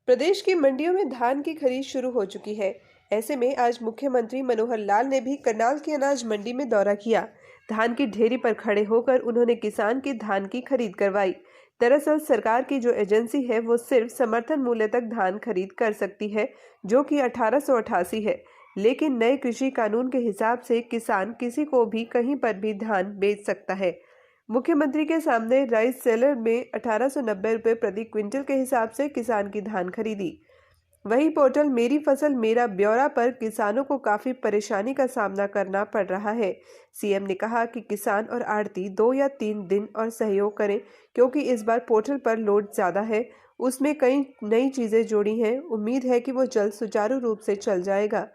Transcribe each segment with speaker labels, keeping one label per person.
Speaker 1: प्रदेश की मंडियों में धान की खरीद शुरू हो चुकी है। ऐसे में आज मुख्यमंत्री मनोहर लाल ने भी करनाल की अनाज मंडी में दौरा किया। धान की ढेरी पर खड़े होकर उन्होंने किसान की धान की खरीद करवाई। दरअसल सरकार की जो एजेंसी है वो सिर्फ समर्थन मूल्य तक धान खरीद कर सकती है, जो कि 1888 है। लेकिन नए कृषि कानून के हिसाब से किसान किसी को भी कहीं पर भी धान बेच सकता है। मुख्यमंत्री के सामने राइस सेलर में 1890 रुपये प्रति क्विंटल के हिसाब से किसान की धान खरीदी। वहीं पोर्टल मेरी फसल मेरा ब्यौरा पर किसानों को काफी परेशानी का सामना करना पड़ रहा है। सीएम ने कहा कि किसान और आढ़ती 2 या 3 दिन और सहयोग करें, क्योंकि इस बार पोर्टल पर लोड ज्यादा है। उसमें कई नई चीजें जोड़ी हैं। उम्मीद है कि वो जल्द सुचारू रूप से चल जाएगा।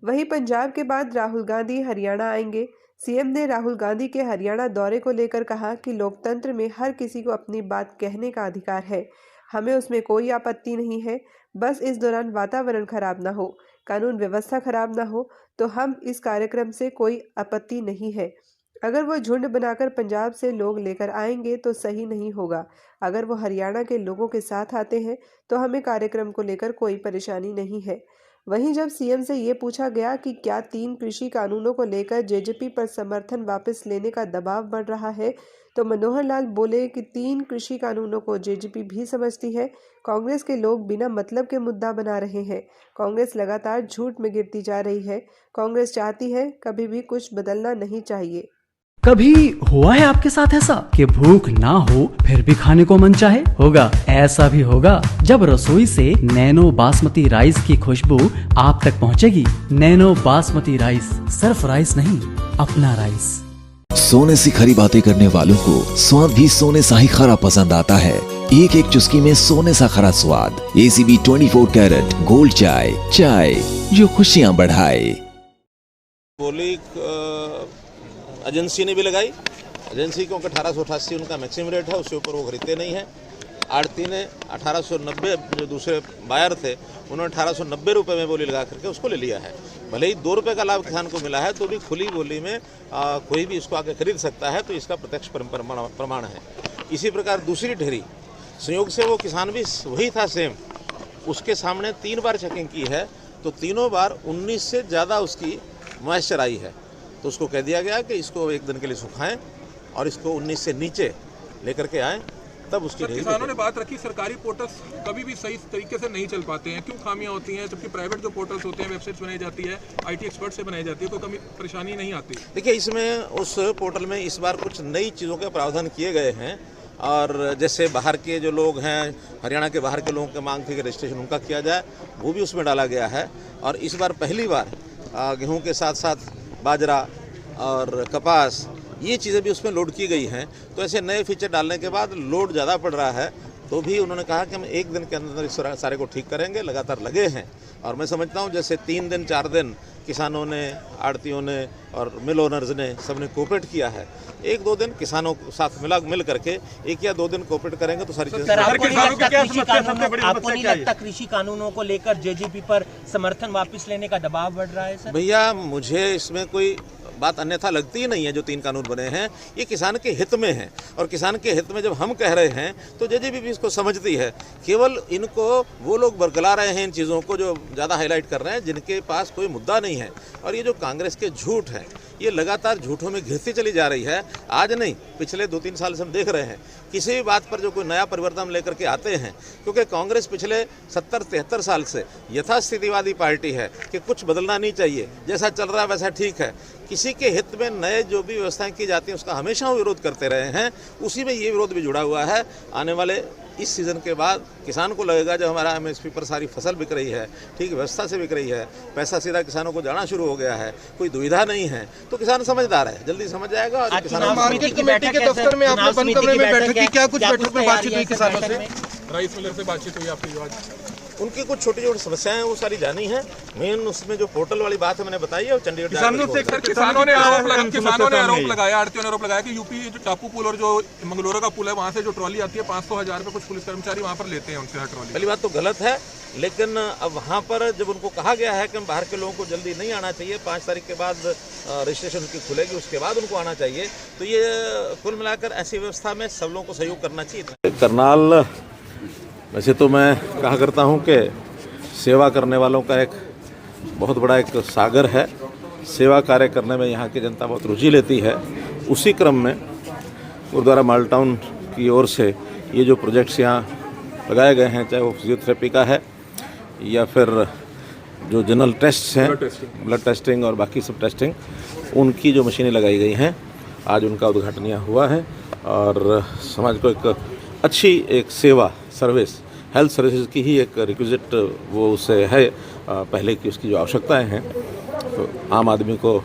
Speaker 1: वहीं पंजाब के बाद राहुल गांधी हरियाणा आएंगे। सीएम ने राहुल गांधी के हरियाणा दौरे को लेकर कहा कि लोकतंत्र में हर किसी को अपनी बात कहने का अधिकार है। हमें उसमें कोई आपत्ति नहीं है, बस इस दौरान वातावरण खराब ना हो, कानून व्यवस्था खराब ना हो, तो हम इस कार्यक्रम से कोई आपत्ति नहीं है। अगर वो झुंड बनाकर पंजाब से लोग लेकर आएंगे तो सही नहीं होगा। अगर वो हरियाणा के लोगों के साथ आते हैं तो हमें कार्यक्रम को लेकर कोई परेशानी नहीं है। वहीं जब सीएम से ये पूछा गया कि क्या 3 कृषि कानूनों को लेकर जेजेपी पर समर्थन वापस लेने का दबाव बढ़ रहा है, तो मनोहर लाल बोले कि 3 कृषि कानूनों को जेजेपी भी समझती है। कांग्रेस के लोग बिना मतलब के मुद्दा बना रहे हैं। कांग्रेस लगातार झूठ में गिरती जा रही है। कांग्रेस चाहती है कभी भी कुछ बदलना नहीं चाहिए।
Speaker 2: कभी हुआ है आपके साथ ऐसा कि भूख ना हो फिर भी खाने को मन चाहे? होगा, ऐसा भी होगा जब रसोई से नैनो बासमती राइस की खुशबू आप तक पहुंचेगी। नैनो बासमती राइस सिर्फ राइस नहीं, अपना राइस।
Speaker 3: सोने से खरी बातें करने वालों को स्वाद भी सोने सा ही खरा पसंद आता है। एक एक चुस्की में सोने सा खरा स्वाद। ACB 24 कैरेट गोल्ड चाय, चाय जो खुशियाँ बढ़ाए।
Speaker 4: बोली एजेंसी ने भी लगाई। एजेंसी क्योंकि 1888 उनका मैक्सिमम रेट है, उसके ऊपर वो खरीदते नहीं है। आड़ती ने 1890, जो दूसरे बायर थे उन्होंने 1890 रुपये में बोली लगा करके उसको ले लिया है। भले ही 2 रुपये का लाभ किसान को मिला है, तो भी खुली बोली में कोई भी इसको आके खरीद सकता है, तो इसका प्रत्यक्ष प्रमाण है। इसी प्रकार दूसरी ढेरी संयोग से वो किसान भी वही था सेम, उसके सामने 3 बार चेकिंग की है, तो तीनों बार 19 से ज़्यादा उसकी मॉइस्चर आई है। तो उसको कह दिया गया कि इसको 1 दिन के लिए सुखाएं और इसको 19 से नीचे लेकर के आएँ, तब उसकी
Speaker 5: किसानों ने बात रखी सरकारी पोर्टल्स कभी भी सही तरीके से नहीं चल पाते हैं। क्यों खामियां होती हैं? जबकि प्राइवेट जो पोर्टल्स होते हैं, वेबसाइट्स बनाई जाती है, IT एक्सपर्ट से बनाई जाती है, तो कभी परेशानी नहीं आती।
Speaker 4: देखिए, इसमें उस पोर्टल में इस बार कुछ नई चीज़ों के प्रावधान किए गए हैं। और जैसे बाहर के जो लोग हैं, हरियाणा के बाहर के लोगों की मांग थी कि रजिस्ट्रेशन उनका किया जाए, वो भी उसमें डाला गया है। और इस बार पहली बार गेहूँ के साथ साथ बाजरा और कपास, ये चीज़ें भी उसमें लोड की गई हैं। तो ऐसे नए फीचर डालने के बाद लोड ज़्यादा पड़ रहा है, तो भी उन्होंने कहा कि हम 1 दिन के अंदर इस सारे को ठीक करेंगे। लगातार लगे हैं और मैं समझता हूँ जैसे 3 दिन 4 दिन किसानों ने, आड़तियों ने और मिल ओनर्स ने सबने कोऑपरेट किया है। 1-2 दिन किसानों के साथ मिल करके 1 या 2 दिन कोऑपरेट करेंगे तो सारी चीज़ें।
Speaker 6: आपको नहीं लगता कृषि कानूनों को लेकर जेजेपी पर समर्थन वापस लेने का दबाव बढ़ रहा है? सर
Speaker 4: भैया, मुझे इसमें कोई बात अन्यथा लगती ही नहीं है। जो 3 कानून बने हैं ये किसान के हित में हैं, और किसान के हित में जब हम कह रहे हैं तो जेजेपी भी इसको समझती है। केवल इनको वो लोग बरगला रहे हैं इन चीज़ों को जो ज़्यादा हाईलाइट कर रहे हैं, जिनके पास कोई मुद्दा नहीं है। और ये जो कांग्रेस के झूठ हैं, ये लगातार झूठों में घिरती चली जा रही है। आज नहीं, पिछले 2-3 साल से हम देख रहे हैं किसी भी बात पर जो कोई नया परिवर्तन लेकर के आते हैं, क्योंकि कांग्रेस पिछले 70-73 साल से यथास्थितिवादी पार्टी है कि कुछ बदलना नहीं चाहिए, जैसा चल रहा है वैसा ठीक है। किसी के हित में नए जो भी व्यवस्थाएं की जाती हैं उसका हमेशा वो विरोध करते रहे हैं। उसी में ये विरोध भी जुड़ा हुआ है। आने वाले इस सीज़न के बाद किसान को लगेगा जब हमारा MSP पर सारी फसल बिक रही है, ठीक व्यवस्था से बिक रही है, पैसा सीधा किसानों को जाना शुरू हो गया है, कोई दुविधा नहीं है, तो किसान समझदार है, जल्दी समझ जाएगा। और किसानों
Speaker 5: मार्केट कमेटी के दफ्तर में आपने बंद कमरे में बैठक की, क्या कुछ बैठक में बातचीत हुई किसानों से? राइस मिलर से बातचीत हुई आपकी?
Speaker 4: उनकी कुछ छोटी छोटी समस्याएं हैं, वो सारी जानी है। मेन उसमें जो पोर्टल वाली बात है मैंने बताई है, चंडीगढ़
Speaker 5: किसानों ने आरोप लगाया, आड़तियों ने आरोप लगाया कि यूपी जो टापू पुल और जो मंगलोरा का पुल है, वहाँ से जो ट्रॉली आती है 500-1000 रुपये कुछ पुलिस कर्मचारी वहाँ पर लेते हैं उनसे ट्रॉली।
Speaker 4: पहली बात तो गलत है, लेकिन अब वहाँ पर जब उनको कहा गया है कि बाहर के लोगों को जल्दी नहीं आना चाहिए, 5 तारीख के बाद रजिस्ट्रेशन उनकी खुलेगी, उसके बाद उनको आना चाहिए, तो ये कुल मिलाकर ऐसी व्यवस्था में सब लोगों को सहयोग करना चाहिए।
Speaker 7: करनाल
Speaker 4: वैसे तो मैं कहा करता हूँ कि सेवा करने वालों का एक बहुत बड़ा एक सागर है। सेवा कार्य करने में यहाँ की जनता बहुत रुचि लेती है। उसी क्रम में गुरुद्वारा माल्टाउन की ओर से ये जो प्रोजेक्ट्स यहाँ लगाए गए हैं, चाहे वो फिजियोथेरेपी का है या फिर जो जनरल टेस्ट्स हैं, ब्लड टेस्टिंग और बाकी सब टेस्टिंग, उनकी जो मशीनें लगाई गई हैं, आज उनका उद्घाटन यहाँ हुआ है। और समाज को एक अच्छी एक सेवा सर्विस, हेल्थ सर्विसेज की ही एक रिक्विजिट वो उससे है पहले की उसकी जो आवश्यकताएं हैं, तो आम आदमी को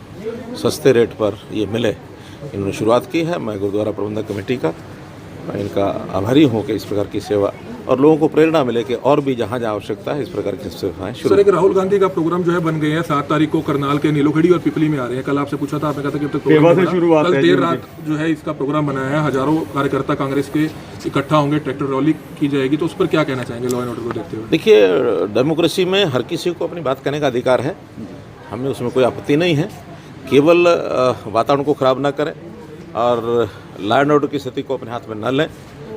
Speaker 4: सस्ते रेट पर ये मिले, इन्होंने शुरुआत की है। मैं गुरुद्वारा प्रबंधक कमेटी का मैं इनका आभारी हूँ कि इस प्रकार की सेवा और लोगों को प्रेरणा मिले कि और भी जहाँ जहाँ आवश्यकता है इस प्रकार की सेवाएं शुरू।
Speaker 5: सर, एक राहुल गांधी का प्रोग्राम जो है बन गए हैं, 7 तारीख को करनाल के नीलोखड़ी और पिपली में आ रहे हैं। कल आपसे पूछा था, आपने कहा था कि अब तक प्रोग्राम कल देर रात जो है इसका प्रोग्राम बनाया है। हजारों कार्यकर्ता कांग्रेस के इकट्ठा होंगे, ट्रैक्टर रैली की जाएगी, तो उस पर क्या कहना चाहेंगे लॉ एंड ऑर्डर को देखते हुए?
Speaker 4: देखिए, डेमोक्रेसी में हर किसी को अपनी बात कहने का अधिकार है, हमें उसमें कोई आपत्ति नहीं है। केवल वातावरण को खराब ना करें और लॉ एंड ऑर्डर की स्थिति को अपने हाथ में न लें,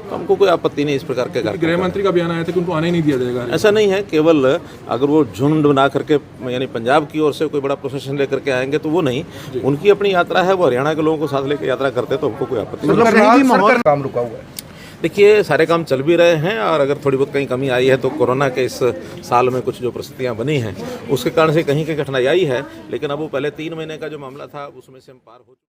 Speaker 4: तो हमको कोई आपत्ति नहीं इस प्रकार के कार्यक्रम।
Speaker 5: गृह मंत्री का बयान आया था कि उनको आने ही नहीं दिया जाएगा।
Speaker 4: ऐसा नहीं है, केवल अगर वो झुंड बना करके यानी पंजाब की ओर से कोई बड़ा प्रोसेशन लेकर के आएंगे तो वो नहीं, उनकी अपनी यात्रा है, वो हरियाणा के लोगों को साथ लेकर यात्रा करते हैं, तो हमको कोई आपत्ति नहीं।
Speaker 7: काम रुका हुआ है।
Speaker 4: देखिए, सारे काम चल भी रहे हैं और अगर थोड़ी बहुत कहीं कमी आई है तो कोरोना के इस साल में कुछ जो परिस्थितियां बनी हैं उसके कारण से कहीं की कठिनाई आई है, लेकिन अब वो पहले 3 महीने का जो मामला था उसमें से हम पार हो